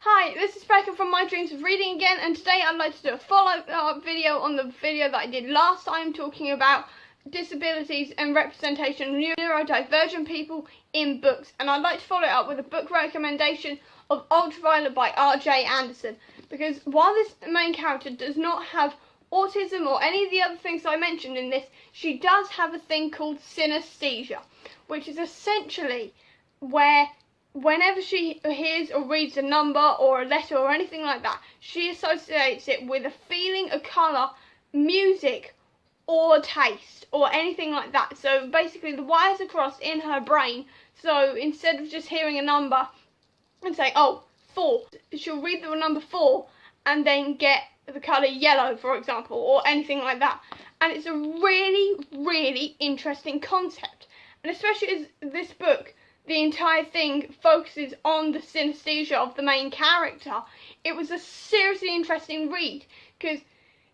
Hi, this is Bekka from My Dreams of Reading again, and today I'd like to do a follow-up video on the video that I did last time talking about disabilities and representation of neurodivergent people in books. And I'd like to follow it up with a book recommendation of Ultraviolet by R.J. Anderson, because while this main character does not have autism or any of the other things I mentioned in this, she does have a thing called synesthesia, which is essentially where whenever she hears or reads a number or a letter or anything like that, she associates it with a feeling, a colour, music, or taste, or anything like that. So basically the wires are crossed in her brain, so instead of just hearing a number and saying, oh, 4, she'll read the number 4 and then get the colour yellow, for example, or anything like that. And it's a really, really interesting concept. And especially as this book, the entire thing focuses on the synesthesia of the main character, it was a seriously interesting read, because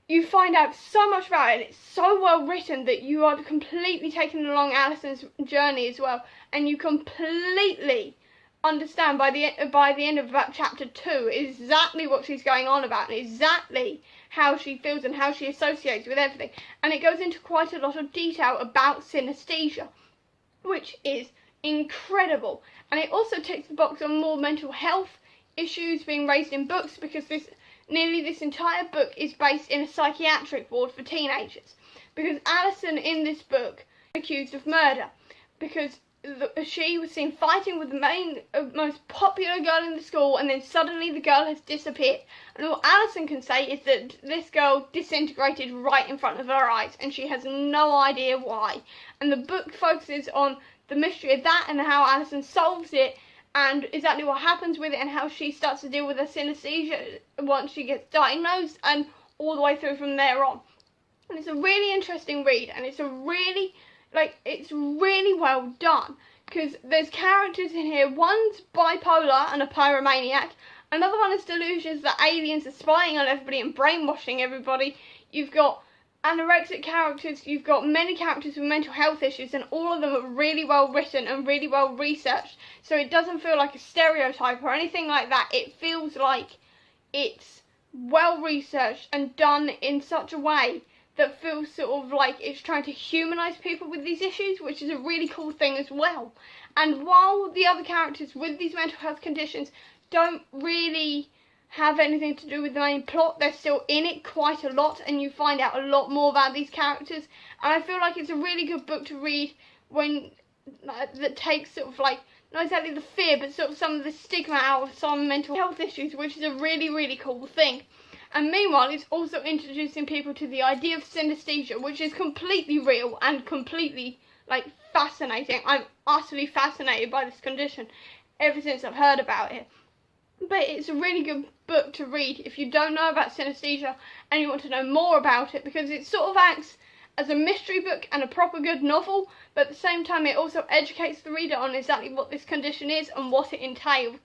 you find out so much about it, and it's so well written that you are completely taken along Alison's journey as well, and you completely understand by the end of about chapter 2 exactly what she's going on about, and exactly how she feels and how she associates with everything. And it goes into quite a lot of detail about synesthesia, which is incredible. And it also ticks the box on more mental health issues being raised in books, because nearly this entire book is based in a psychiatric ward for teenagers, because Alison in this book is accused of murder because she was seen fighting with the most popular girl in the school, and then suddenly the girl has disappeared, and all Alison can say is that this girl disintegrated right in front of her eyes and she has no idea why. And the book focuses on the mystery of that and how Alison solves it and exactly what happens with it and how she starts to deal with her synesthesia once she gets diagnosed, and all the way through from there on. And it's a really interesting read, and it's really well done, because there's characters in here. One's bipolar and a pyromaniac, another one has delusions that aliens are spying on everybody and brainwashing everybody. You've got anorexic characters, you've got many characters with mental health issues, and all of them are really well written and really well researched, so it doesn't feel like a stereotype or anything like that. It feels like it's well researched and done in such a way that feels sort of like it's trying to humanise people with these issues, which is a really cool thing as well. And while the other characters with these mental health conditions don't really have anything to do with the main plot, they're still in it quite a lot, and you find out a lot more about these characters. And I feel like it's a really good book to read when that takes sort of like, not exactly the fear, but sort of some of the stigma out of some mental health issues, which is a really, really cool thing. And meanwhile, it's also introducing people to the idea of synesthesia, which is completely real and completely, fascinating. I'm utterly fascinated by this condition ever since I've heard about it. But it's a really good book to read if you don't know about synesthesia and you want to know more about it, because it sort of acts as a mystery book and a proper good novel, but at the same time it also educates the reader on exactly what this condition is and what it entails.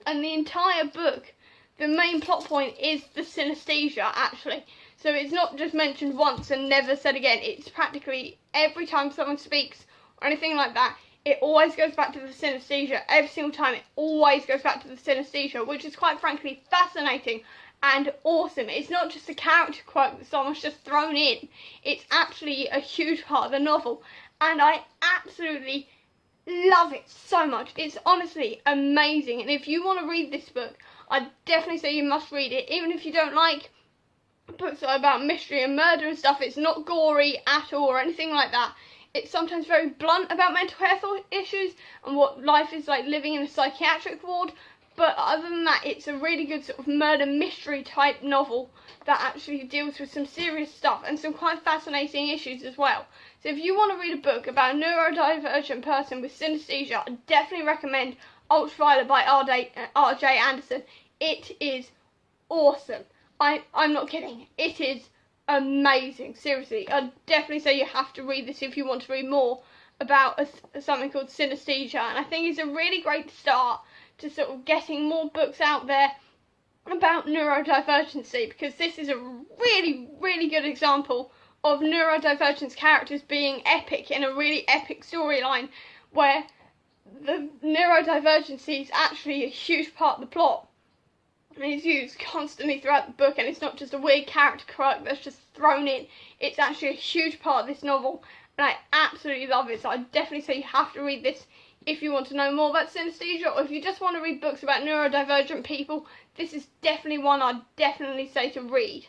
And the entire book, the main plot point is the synesthesia, actually. So it's not just mentioned once and never said again. It's practically every time someone speaks or anything like that, it always goes back to the synesthesia. Every single time it always goes back to the synesthesia, which is quite frankly fascinating and awesome. It's not just a character quote that someone's just thrown in. It's actually a huge part of the novel, and I absolutely love it so much. It's honestly amazing, and if you want to read this book, I'd definitely say you must read it. Even if you don't like books that are about mystery and murder and stuff, it's not gory at all or anything like that. It's sometimes very blunt about mental health issues and what life is like living in a psychiatric ward, but other than that, it's a really good sort of murder mystery type novel that actually deals with some serious stuff and some quite fascinating issues as well. So if you want to read a book about a neurodivergent person with synesthesia, I definitely recommend Ultraviolet by R.J. Anderson. It is awesome. I'm not kidding. It is amazing. Seriously, I'd definitely say you have to read this if you want to read more about something called synesthesia. And I think it's a really great start to sort of getting more books out there about neurodivergency, because this is a really, really good example of neurodivergence characters being epic in a really epic storyline, where the neurodivergency is actually a huge part of the plot. and it's used constantly throughout the book, and it's not just a weird character quirk that's just thrown in. It's actually a huge part of this novel, and I absolutely love it. So I definitely say you have to read this if you want to know more about synesthesia, or if you just want to read books about neurodivergent people. This is definitely one I'd definitely say to read.